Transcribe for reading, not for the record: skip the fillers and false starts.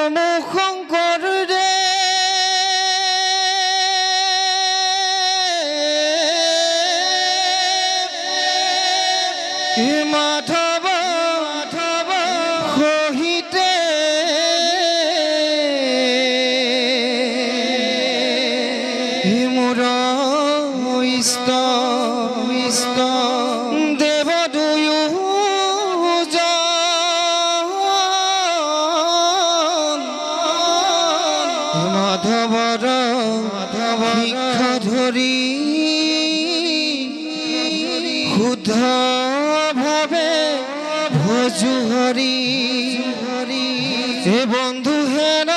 শঙ্কর রে মাধব কহিতে মোর ইষ্ট দেব দুয়ো মাধৱৰ শিক্ষা ধৰি শুদ্ধ ভাৱে ভজু হৰি হে বন্ধু হেন